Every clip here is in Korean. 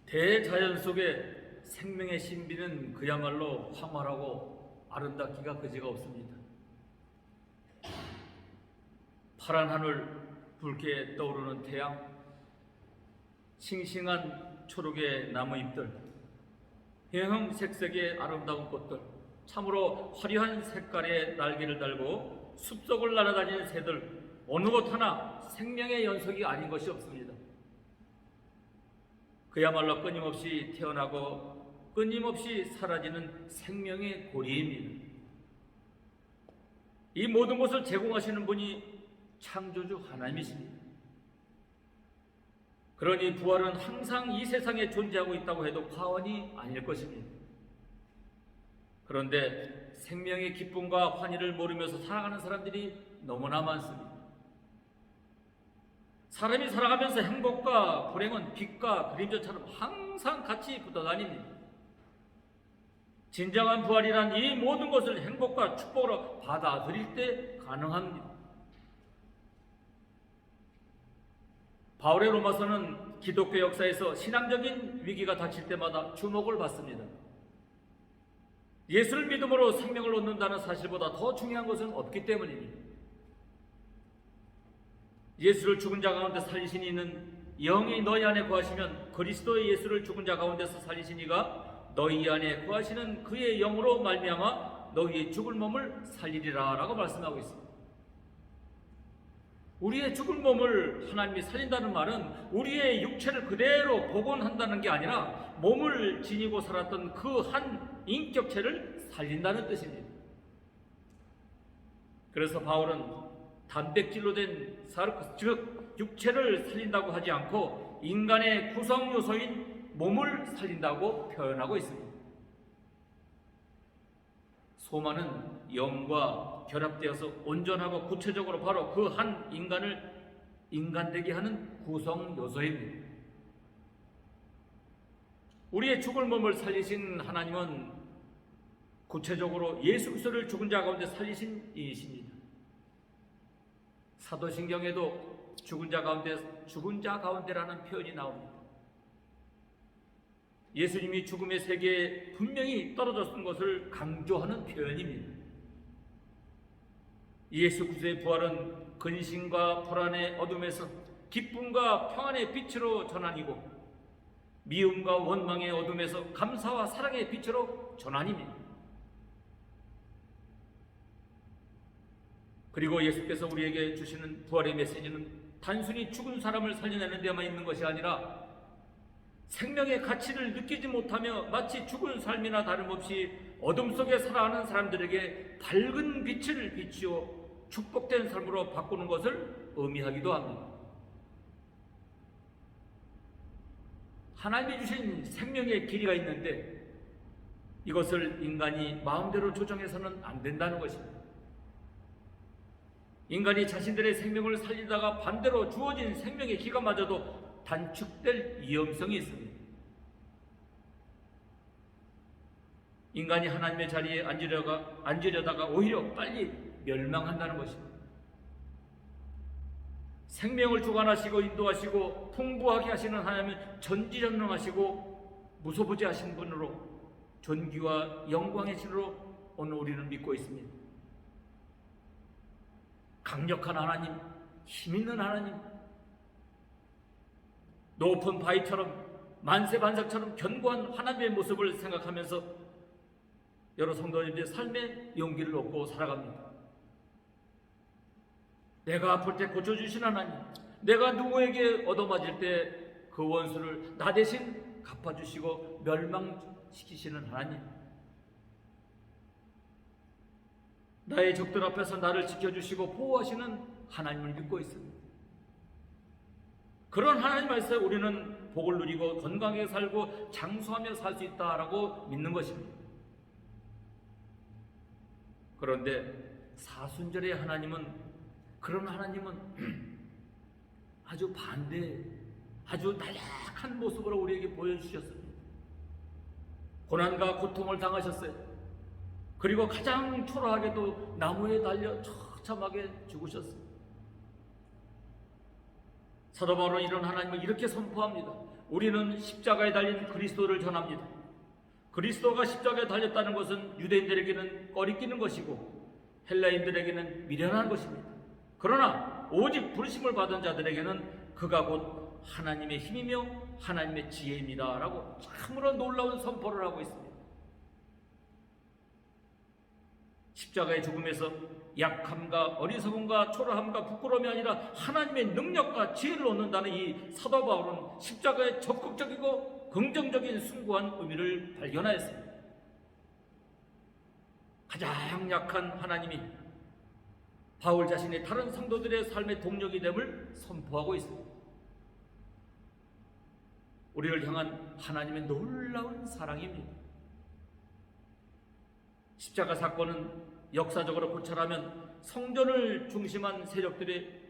대자연 속에 생명의 신비는 그야말로 황홀하고 아름답기가 그지가 없습니다. 파란 하늘, 붉게 떠오르는 태양, 싱싱한 초록의 나무잎들, 형형색색의 아름다운 꽃들, 참으로 화려한 색깔의 날개를 달고 숲속을 날아다니는 새들, 어느 것 하나 생명의 연속이 아닌 것이 없습니다. 그야말로 끊임없이 태어나고 끊임없이 사라지는 생명의 고리입니다. 이 모든 것을 제공하시는 분이 창조주 하나님이십니다. 그러니 부활은 항상 이 세상에 존재하고 있다고 해도 과언이 아닐 것입니다. 그런데 생명의 기쁨과 환희를 모르면서 살아가는 사람들이 너무나 많습니다. 사람이 살아가면서 행복과 불행은 빛과 그림자처럼 항상 같이 붙어 다닙니다. 진정한 부활이란 이 모든 것을 행복과 축복으로 받아들일 때 가능합니다. 바울의 로마서는 기독교 역사에서 신앙적인 위기가 닥칠 때마다 주목을 받습니다. 예수를 믿음으로 생명을 얻는다는 사실보다 더 중요한 것은 없기 때문입니다. 예수를 죽은 자 가운데 살리신 이는 영이 너희 안에 거하시면 그리스도의 예수를 죽은 자 가운데서 살리신 이가 너희 안에 거하시는 그의 영으로 말미암아 너희의 죽을 몸을 살리리라 라고 말씀하고 있습니다. 우리의 죽을 몸을 하나님이 살린다는 말은 우리의 육체를 그대로 복원한다는 게 아니라 몸을 지니고 살았던 그 한 인격체를 살린다는 뜻입니다. 그래서 바울은 단백질로 된 사르코스, 즉 육체를 살린다고 하지 않고 인간의 구성 요소인 몸을 살린다고 표현하고 있습니다. 소만은 영과 결합되어서 온전하고 구체적으로 바로 그 한 인간을 인간되게 하는 구성 요소입니다. 우리의 죽을 몸을 살리신 하나님은 구체적으로 예수 그리스도를 죽은 자 가운데 살리신 이이십니다. 사도신경에도 죽은 자 가운데라는 표현이 나옵니다. 예수님이 죽음의 세계에 분명히 떨어졌던 것을 강조하는 표현입니다. 예수 그리스도의 부활은 근심과 불안의 어둠에서 기쁨과 평안의 빛으로 전환이고 미움과 원망의 어둠에서 감사와 사랑의 빛으로 전환입니다. 그리고 예수께서 우리에게 주시는 부활의 메시지는 단순히 죽은 사람을 살려내는 데만 있는 것이 아니라 생명의 가치를 느끼지 못하며 마치 죽은 삶이나 다름없이 어둠 속에 살아가는 사람들에게 밝은 빛을 비추어 축복된 삶으로 바꾸는 것을 의미하기도 합니다. 하나님이 주신 생명의 길이가 있는데 이것을 인간이 마음대로 조정해서는 안 된다는 것입니다. 인간이 자신들의 생명을 살리다가 반대로 주어진 생명의 기간마저도 단축될 위험성이 있습니다. 인간이 하나님의 자리에 앉으려다가 오히려 빨리 멸망한다는 것입니다. 생명을 주관하시고 인도하시고 풍부하게 하시는 하나님은 전지전능하시고 무소부지하신 분으로 존귀와 영광의 신으로 오늘 우리는 믿고 있습니다. 강력한 하나님, 힘있는 하나님, 높은 바위처럼 만세반삭처럼 견고한 하나님의 모습을 생각하면서 여러 성도님들의 삶의 용기를 얻고 살아갑니다. 내가 아플 때 고쳐주신 하나님, 내가 누구에게 얻어맞을 때 그 원수를 나 대신 갚아주시고 멸망시키시는 하나님, 나의 적들 앞에서 나를 지켜주시고 보호하시는 하나님을 믿고 있습니다. 그런 하나님 안에서 우리는 복을 누리고 건강하게 살고 장수하며 살 수 있다라고 믿는 것입니다. 그런데 사순절의 하나님은 그런 하나님은 아주 아주 나약한 모습으로 우리에게 보여주셨습니다. 고난과 고통을 당하셨어요. 그리고 가장 초라하게도 나무에 달려 처참하게 죽으셨습니다. 사도 바울은 이런 하나님을 이렇게 선포합니다. 우리는 십자가에 달린 그리스도를 전합니다. 그리스도가 십자가에 달렸다는 것은 유대인들에게는 꺼리끼는 것이고 헬라인들에게는 미련한 것입니다. 그러나 오직 부르심을 받은 자들에게는 그가 곧 하나님의 힘이며 하나님의 지혜입니다 라고 참으로 놀라운 선포를 하고 있습니다. 십자가의 죽음에서 약함과 어리석음과 초라함과 부끄러움이 아니라 하나님의 능력과 지혜를 얻는다는 이 사도 바울은 십자가의 적극적이고 긍정적인 숭고한 의미를 발견하였습니다. 가장 약한 하나님이 바울 자신의 다른 성도들의 삶의 동력이 됨을 선포하고 있습니다. 우리를 향한 하나님의 놀라운 사랑입니다. 십자가 사건은 역사적으로 고찰하면 성전을 중심한 세력들의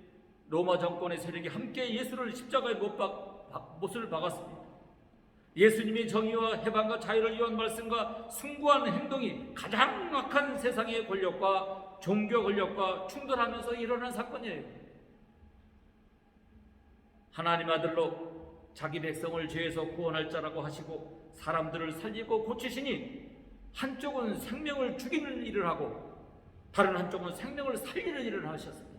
로마 정권의 세력이 함께 예수를 십자가에 못을 박았습니다. 예수님의 정의와 해방과 자유를 위한 말씀과 숭고한 행동이 가장 악한 세상의 권력과 종교 권력과 충돌하면서 일어난 사건이에요. 하나님 아들로 자기 백성을 죄에서 구원할 자라고 하시고 사람들을 살리고 고치시니 한쪽은 생명을 죽이는 일을 하고 다른 한쪽은 생명을 살리는 일을 하셨습니다.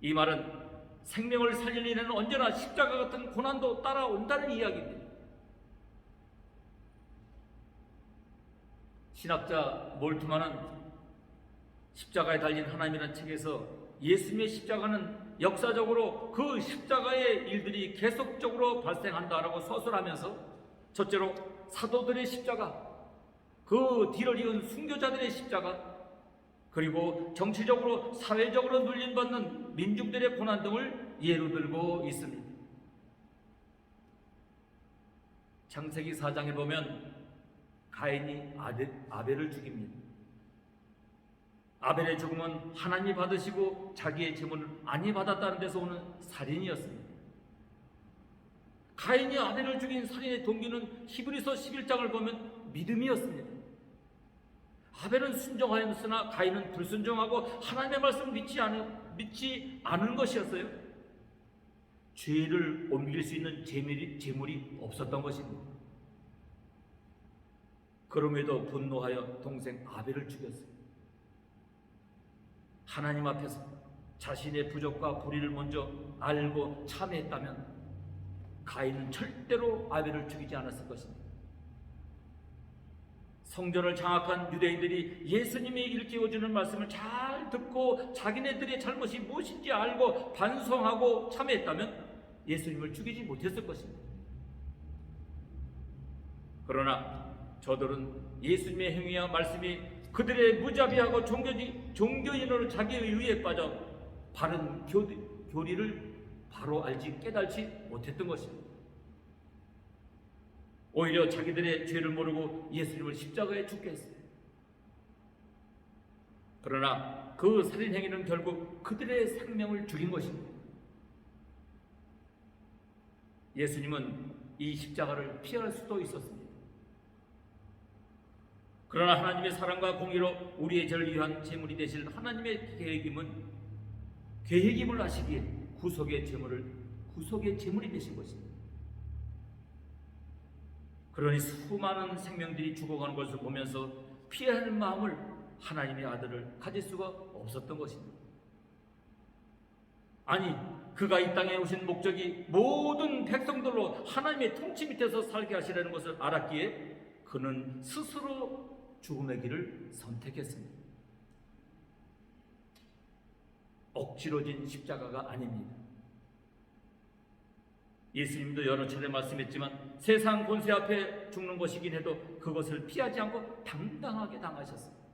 이 말은 생명을 살릴 일에는 언제나 십자가 같은 고난도 따라온다는 이야기입니다. 신학자 몰트만은 십자가에 달린 하나님이라는 책에서 예수님의 십자가는 역사적으로 그 십자가의 일들이 계속적으로 발생한다라고 서술하면서 첫째로 사도들의 십자가, 그 뒤를 이은 순교자들의 십자가, 그리고 정치적으로 사회적으로 눌림받는 민중들의 고난 등을 예로 들고 있습니다. 창세기 4장에 보면 가인이 아벨을 죽입니다. 아벨의 죽음은 하나님이 받으시고 자기의 제물을 안이 받았다는 데서 오는 살인이었습니다. 가인이 아벨을 죽인 살인의 동기는 히브리서 11장을 보면 믿음이었습니다. 아벨은 순종하였으나 가인은 불순종하고 하나님의 말씀을 믿지 않은 것이었어요. 죄를 옮길 수 있는 재물이 없었던 것입니다. 그럼에도 분노하여 동생 아벨을 죽였어요. 하나님 앞에서 자신의 부족과 불의를 먼저 알고 참회했다면 가인은 절대로 아벨을 죽이지 않았을 것입니다. 성전을 장악한 유대인들이 예수님이 일깨워주는 말씀을 잘 듣고 자기네들의 잘못이 무엇인지 알고 반성하고 참회했다면 예수님을 죽이지 못했을 것입니다. 그러나 저들은 예수님의 행위와 말씀이 그들의 무자비하고 종교인으로 자기의 의에 빠져 바른 교리를 바로 깨달지 못했던 것입니다. 오히려 자기들의 죄를 모르고 예수님을 십자가에 죽게 했어요. 그러나 그 살인 행위는 결국 그들의 생명을 죽인 것입니다. 예수님은 이 십자가를 피할 수도 있었습니다. 그러나 하나님의 사랑과 공의로 우리의 죄를 위한 제물이 되실 하나님의 계획임을 아시기에 구속의 제물이 되신 것입니다. 그러니 수많은 생명들이 죽어가는 것을 보면서 피해야 하는 마음을 하나님의 아들을 가질 수가 없었던 것입니다. 아니, 그가 이 땅에 오신 목적이 모든 백성들로 하나님의 통치 밑에서 살게 하시라는 것을 알았기에 그는 스스로 죽음의 길을 선택했습니다. 억지로 진 십자가가 아닙니다. 예수님도 여러 차례 말씀했지만 세상 권세 앞에 죽는 것이긴 해도 그것을 피하지 않고 당당하게 당하셨습니다.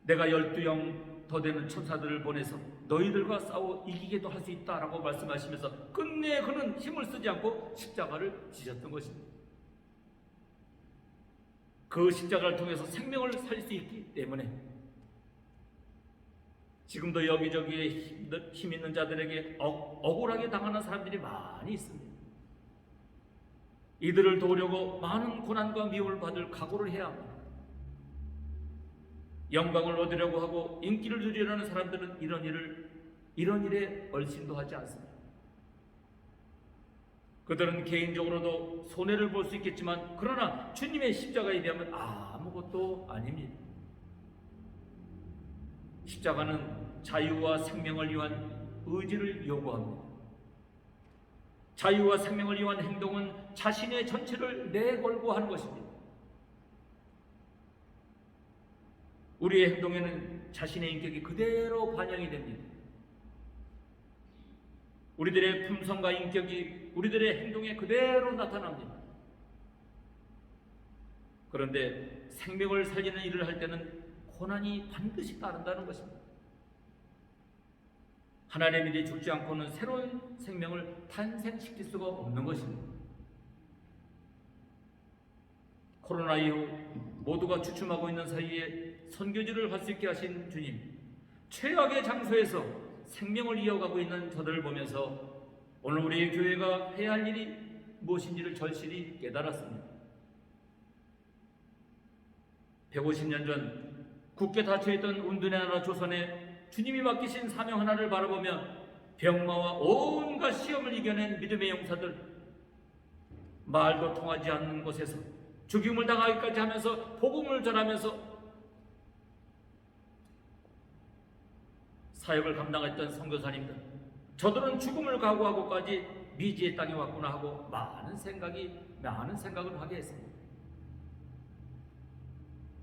내가 12영 더 되는 천사들을 보내서 너희들과 싸워 이기게도 할 수 있다라고 말씀하시면서 끝내 그는 힘을 쓰지 않고 십자가를 지셨던 것입니다. 그 십자가를 통해서 생명을 살릴 수 있기 때문에 지금도 여기저기에 힘 있는 자들에게 억울하게 당하는 사람들이 많이 있습니다. 이들을 도우려고 많은 고난과 미움을 받을 각오를 해야 합니다. 영광을 얻으려고 하고 인기를 누리려는 사람들은 이런 일에 얼씬도 하지 않습니다. 그들은 개인적으로도 손해를 볼 수 있겠지만 그러나 주님의 십자가에 대하면 아무것도 아닙니다. 십자가는 자유와 생명을 위한 의지를 요구합니다. 자유와 생명을 위한 행동은 자신의 전체를 내걸고 하는 것입니다. 우리의 행동에는 자신의 인격이 그대로 반영이 됩니다. 우리들의 품성과 인격이 우리들의 행동에 그대로 나타납니다. 그런데 생명을 살리는 일을 할 때는 고난이 반드시 따른다는 것입니다. 하나님의 일이 죽지 않고는 새로운 생명을 탄생시킬 수가 없는 것입니다. 코로나 이후 모두가 주춤하고 있는 사이에 선교지를 할 수 있게 하신 주님, 최악의 장소에서 생명을 이어가고 있는 저들을 보면서 오늘 우리의 교회가 해야 할 일이 무엇인지를 절실히 깨달았습니다. 150년 전 굳게 닫혀있던 운둔의 나라 조선에 주님이 맡기신 사명 하나를 바라보며 병마와 온갖 시험을 이겨낸 믿음의 용사들, 말도 통하지 않는 곳에서 죽임을 당하기까지 하면서 복음을 전하면서 사역을 감당했던 선교사님들, 저들은 죽음을 각오하고까지 미지의 땅에 왔구나 하고 많은 생각을 하게 했습니다.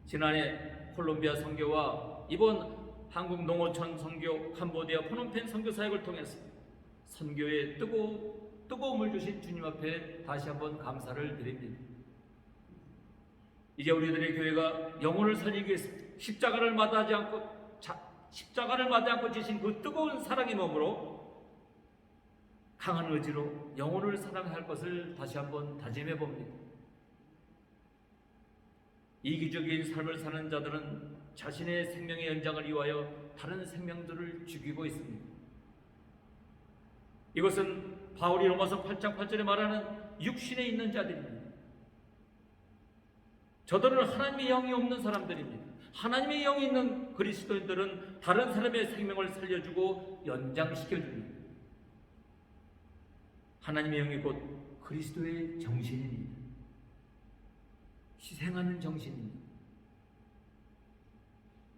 지난해 콜롬비아 선교와 이번 한국 농어촌 선교, 캄보디아 포놈펜 선교 사역을 통해서 선교에 뜨거움을 주신 주님 앞에 다시 한번 감사를 드립니다. 이제 우리들의 교회가 영혼을 살리기 위해서 십자가를 마다하지 않고 지신 그 뜨거운 사랑의 몸으로 강한 의지로 영혼을 사랑할 것을 다시 한번 다짐해 봅니다. 이기적인 삶을 사는 자들은 자신의 생명의 연장을 위하여 다른 생명들을 죽이고 있습니다. 이것은 바울이 로마서 8장 8절에 말하는 육신에 있는 자들입니다. 저들은 하나님의 영이 없는 사람들입니다. 하나님의 영이 있는 그리스도인들은 다른 사람의 생명을 살려주고 연장시켜줍니다. 하나님의 영이 곧 그리스도의 정신입니다. 희생하는 정신입니다.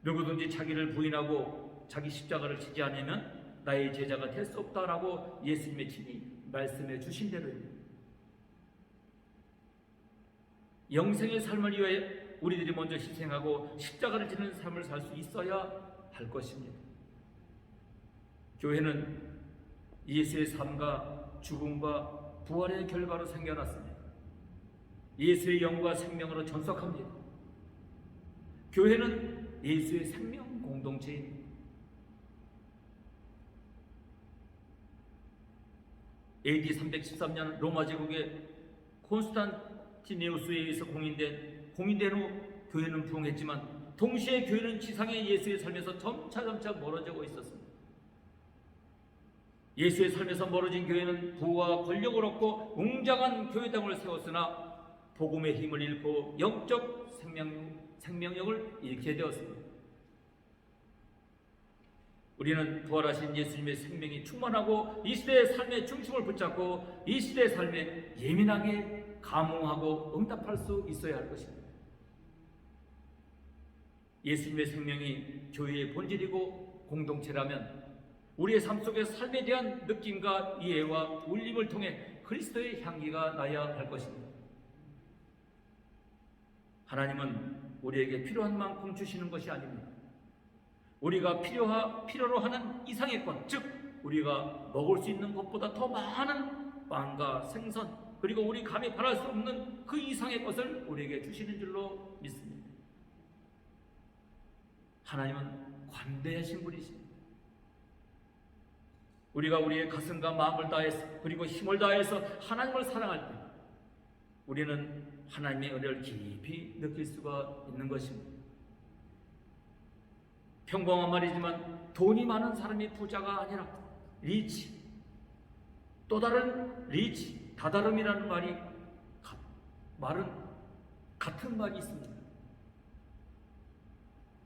누구든지 자기를 부인하고 자기 십자가를 지지 않으면 나의 제자가 될 수 없다라고 예수님의 친히 말씀해 주신 대로입니다. 영생의 삶을 위해 우리들이 먼저 희생하고 십자가를 지는 삶을 살 수 있어야 할 것입니다. 교회는 예수의 삶과 죽음과 부활의 결과로 생겨났습니다. 예수의 영과 생명으로 전속합니다. 교회는 예수의 생명 공동체입니다. AD 313년 로마 제국의 콘스탄티니우스에 의해서 공인된 후 교회는 부흥했지만 동시에 교회는 지상의 예수의 삶에서 점차 멀어지고 있었습니다. 예수의 삶에서 멀어진 교회는 부와 권력을 얻고 웅장한 교회당을 세웠으나 복음의 힘을 잃고 영적 생명력을 잃게 되었습니다. 우리는 부활하신 예수님의 생명이 충만하고 이 시대의 삶의 중심을 붙잡고 이 시대의 삶에 예민하게 감응하고 응답할 수 있어야 할 것입니다. 예수님의 생명이 교회의 본질이고 공동체라면 우리의 삶 속의 삶에 대한 느낌과 이해와 울림을 통해 그리스도의 향기가 나야 할 것입니다. 하나님은 우리에게 필요한 만큼 주시는 것이 아닙니다. 우리가 필요로 하는 이상의 것, 즉 우리가 먹을 수 있는 것보다 더 많은 빵과 생선, 그리고 우리 감히 바랄 수 없는 그 이상의 것을 우리에게 주시는 줄로 믿습니다. 하나님은 관대하신 분이십니다. 우리가 우리의 가슴과 마음을 다해서 그리고 힘을 다해서 하나님을 사랑할 때 우리는 하나님의 은혜를 깊이 느낄 수가 있는 것입니다. 평범한 말이지만 돈이 많은 사람이 부자가 아니라 리치, 또 다른 리치, 다다름이라는 말은 같은 말이 있습니다.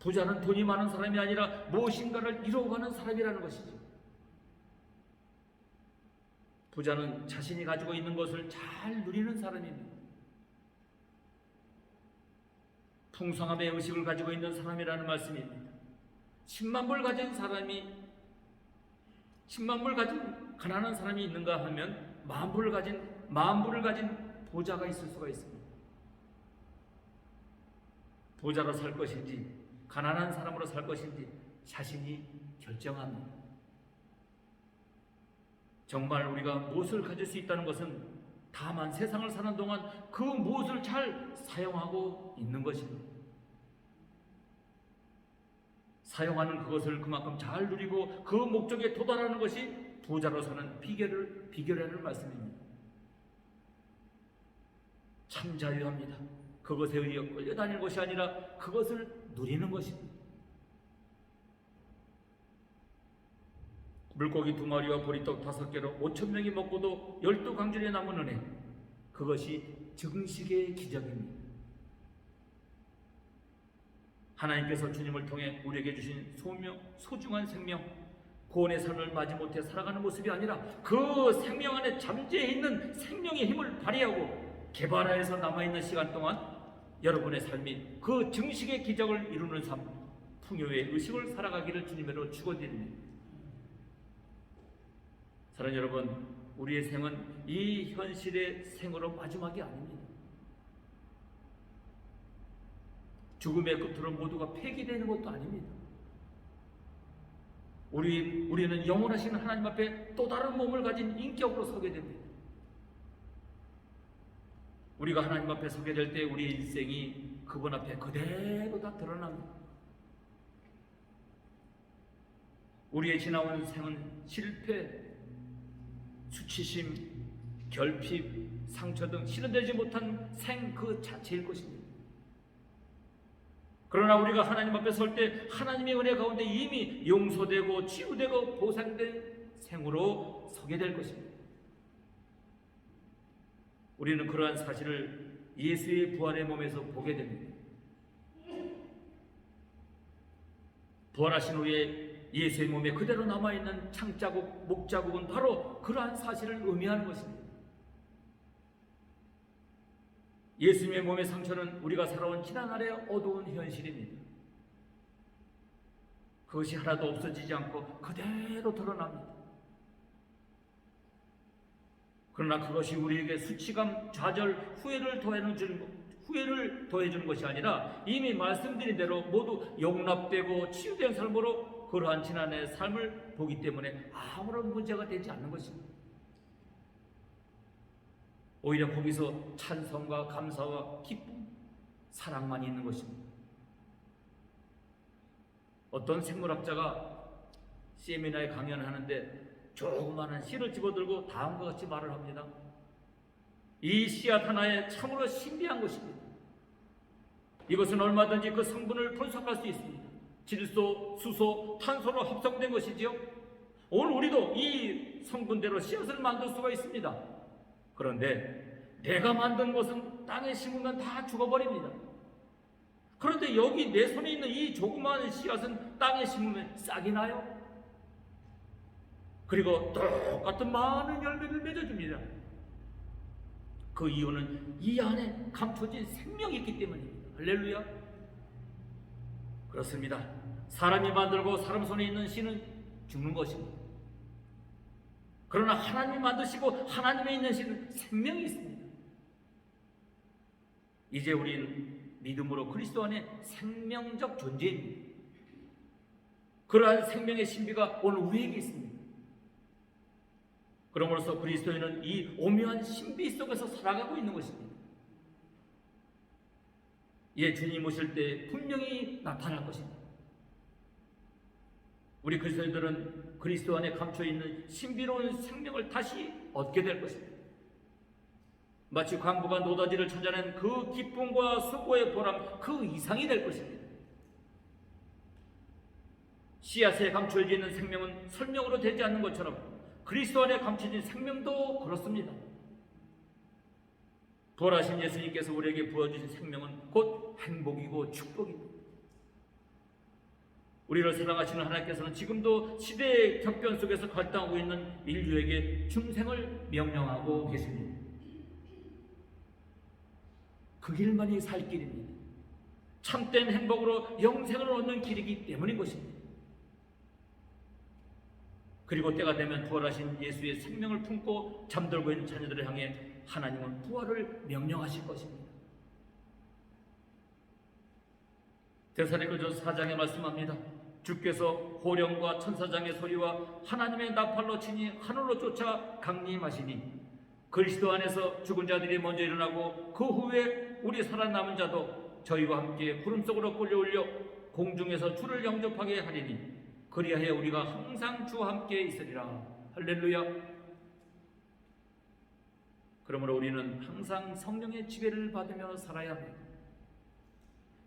부자는 돈이 많은 사람이 아니라 무엇인가를 이루어가는 사람이라는 것이죠. 부자는 자신이 가지고 있는 것을 잘 누리는 사람입니다. 풍성함의 의식을 가지고 있는 사람이라는 말씀입니다. 10만 불 가진 사람이 10만 불 가진 가난한 사람이 있는가 하면 만 불을 가진 부자가 있을 수가 있습니다. 부자로 살 것인지 가난한 사람으로 살 것인지 자신이 결정합니다. 정말 우리가 무엇을 가질 수 있다는 것은 다만 세상을 사는 동안 그 무엇을 잘 사용하고 있는 것입니다. 사용하는 그것을 그만큼 잘 누리고 그 목적에 도달하는 것이 부자로 사는 비결이라는 말씀입니다. 참 자유합니다. 그것에 의해 끌려다니는 것이 아니라 그것을 누리는 것입니다. 물고기 2마리와 보리떡 5개로 5,000명이 먹고도 12강줄이 남은 은혜, 그것이 증식의 기적입니다. 하나님께서 주님을 통해 우리에게 주신 소중한 생명, 구원의 삶을 마지못해 살아가는 모습이 아니라 그 생명 안에 잠재해 있는 생명의 힘을 발휘하고 개발하여서 남아있는 시간 동안 여러분의 삶이 그 증식의 기적을 이루는 삶, 풍요의 의식을 살아가기를 주님으로 축원드립니다. 사랑하는 여러분, 우리의 생은 이 현실의 생으로 마지막이 아닙니다. 죽음의 끝으로 모두가 폐기되는 것도 아닙니다. 우리는 영원하신 하나님 앞에 또 다른 몸을 가진 인격으로 서게 됩니다. 우리가 하나님 앞에 서게 될 때 우리의 인생이 그분 앞에 그대로 다 드러납니다. 우리의 지나온 생은 실패, 수치심, 결핍, 상처 등 실현되지 못한 생 그 자체일 것입니다. 그러나 우리가 하나님 앞에 설 때 하나님의 은혜 가운데 이미 용서되고 치유되고 보상된 생으로 서게 될 것입니다. 우리는 그러한 사실을 예수의 부활의 몸에서 보게 됩니다. 부활하신 후에 예수의 몸에 그대로 남아있는 창자국, 목자국은 바로 그러한 사실을 의미하는 것입니다. 예수님의 몸의 상처는 우리가 살아온 지난날의 어두운 현실입니다. 그것이 하나도 없어지지 않고 그대로 드러납니다. 그러나 그것이 우리에게 수치감, 좌절, 후회를 더해주는 것이 아니라 이미 말씀드린 대로 모두 용납되고 치유된 삶으로 그러한 지난해의 삶을 보기 때문에 아무런 문제가 되지 않는 것입니다. 오히려 거기서 찬성과 감사와 기쁨, 사랑만 있는 것입니다. 어떤 생물학자가 세미나에 강연하는데 조그마한 씨를 집어들고 다음과 같이 말을 합니다. 이 씨앗 하나에 참으로 신비한 것입니다. 이것은 얼마든지 그 성분을 분석할 수 있습니다. 질소, 수소, 탄소로 합성된 것이지요. 오늘 우리도 이 성분대로 씨앗을 만들 수가 있습니다. 그런데 내가 만든 것은 땅에 심으면 다 죽어버립니다. 그런데 여기 내 손에 있는 이 조그마한 씨앗은 땅에 심으면 싹이 나요. 그리고 똑같은 많은 열매를 맺어줍니다. 그 이유는 이 안에 감춰진 생명이 있기 때문입니다. 할렐루야. 그렇습니다. 사람이 만들고 사람 손에 있는 씨는 죽는 것입니다. 그러나 하나님이 만드시고 하나님에 있는 씨는 생명이 있습니다. 이제 우리는 믿음으로 그리스도 안에 생명적 존재입니다. 그러한 생명의 신비가 오늘 우리에게 있습니다. 그러므로서 그리스도인은 이 오묘한 신비 속에서 살아가고 있는 것입니다. 예, 주님 오실 때 분명히 나타날 것입니다. 우리 그리스도인들은 그리스도 안에 감춰있는 신비로운 생명을 다시 얻게 될 것입니다. 마치 광부가 노다지를 찾아낸 그 기쁨과 수고의 보람 그 이상이 될 것입니다. 씨앗에 감춰져 있는 생명은 설명으로 되지 않는 것처럼 그리스도 안에 감춰진 생명도 그렇습니다. 부활하신 예수님께서 우리에게 부어주신 생명은 곧 행복이고 축복입니다. 우리를 사랑하시는 하나님께서는 지금도 시대의 격변 속에서 갈등하고 있는 인류에게 중생을 명령하고 계십니다. 그 길만이 살 길입니다. 참된 행복으로 영생을 얻는 길이기 때문인 것입니다. 그리고 때가 되면 부활하신 예수의 생명을 품고 잠들고 있는 자녀들을 향해 하나님은 부활을 명령하실 것입니다. 데살로니가서 4장에 말씀합니다. 주께서 호령과 천사장의 소리와 하나님의 나팔로 치니 하늘로 쫓아 강림하시니 그리스도 안에서 죽은 자들이 먼저 일어나고 그 후에 우리 살아남은 자도 저희와 함께 구름 속으로 끌려올려 공중에서 주를 영접하게 하리니 그리하여 우리가 항상 주와 함께 있으리라. 할렐루야. 그러므로 우리는 항상 성령의 지배를 받으며 살아야 합니다.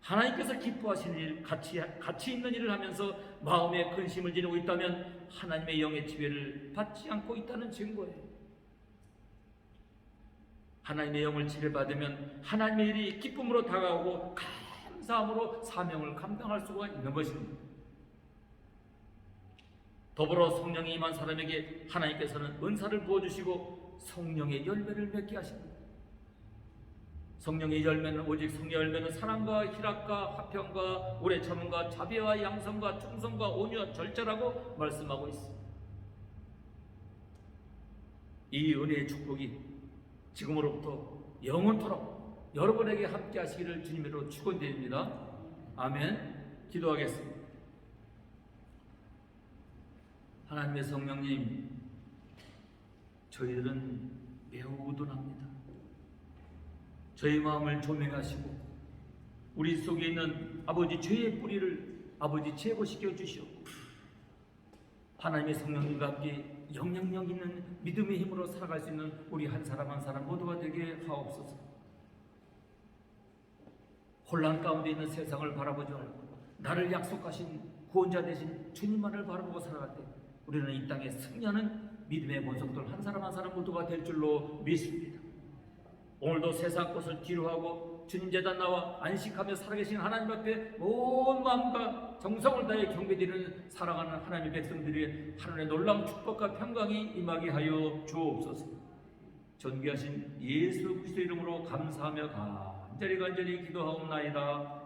하나님께서 기뻐하시는 일, 가치 있는 일을 하면서 마음에 근심을 지니고 있다면 하나님의 영의 지배를 받지 않고 있다는 증거예요. 하나님의 영을 지배받으면 하나님의 일이 기쁨으로 다가오고 감사함으로 사명을 감당할 수가 있는 것입니다. 더불어 성령이 임한 사람에게 하나님께서는 은사를 부어주시고 성령의 열매를 맺게 하십니다. 성령의 열매는 오직 성령의 열매는 사랑과 희락과 화평과 오래 참음과 자비와 양성과 충성과 온유와 절제라고 말씀하고 있습니다. 이 은혜의 축복이 지금으로부터 영원토록 여러분에게 함께 하시기를 주님으로 축원드립니다. 아멘. 기도하겠습니다. 하나님의 성령님, 저희들은 매우 우둔합니다. 저희 마음을 조명하시고 우리 속에 있는 아버지 죄의 뿌리를 아버지 제거시켜 주시옵고 하나님의 성령님과 함께 영향력 있는 믿음의 힘으로 살아갈 수 있는 우리 한 사람 한 사람 모두가 되게 하옵소서. 혼란 가운데 있는 세상을 바라보지 말고 나를 약속하신 구원자 되신 주님만을 바라보고 살아갈 때 우리는 이 땅에 승리하는 믿음의 본성들 한 사람 한 사람 모두가 될 줄로 믿습니다. 오늘도 세상 것을 뒤로하고 주님 제단 나와 안식하며 살아계신 하나님 앞에 온 마음과 정성을 다해 경배드리는 사랑하는 하나님의 백성들이 하나님의 놀라운 축복과 평강이 임하게 하여 주옵소서. 존귀하신 예수 그리스도 이름으로 감사하며 간절히 기도하옵나이다.